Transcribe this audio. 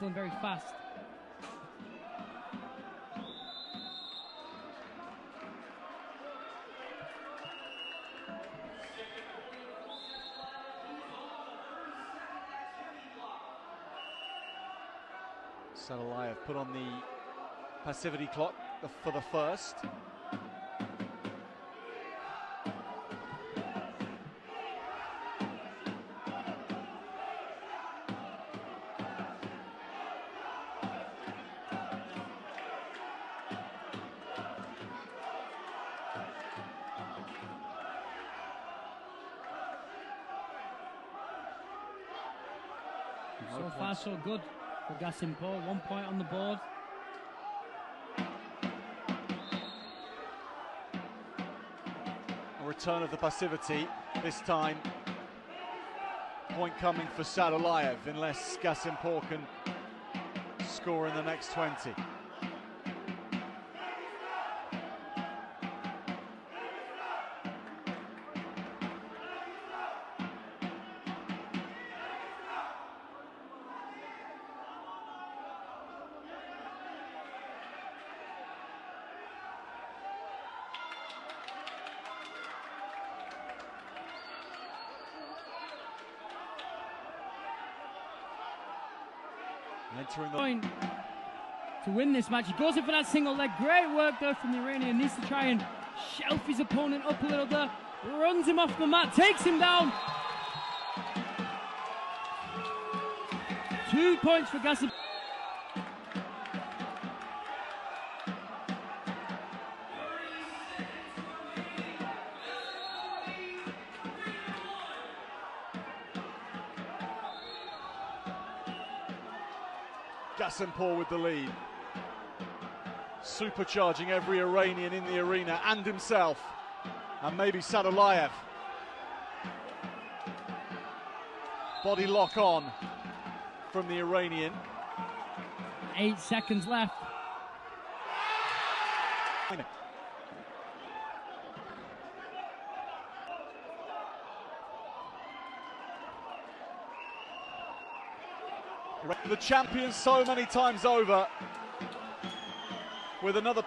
gentle and very fast. Sadulаев put on the passivity clock for the first. So far, so good for Gasempuri. 1 point on the board. A return of the passivity. This time, point coming for Sadulаев, unless Gасемпури can score in the next 20. Entering the Point to win this match. He goes in for that single leg. Great work there from the Iranian. Needs to try and shelf his opponent up a little bit. Runs him off the mat, takes him down. 2 points for Gassempuri. Gасемpuri with the lead, supercharging every Iranian in the arena and himself, and maybe Sadulаев. Body lock on from the Iranian. 8 seconds left. The champion so many times over with another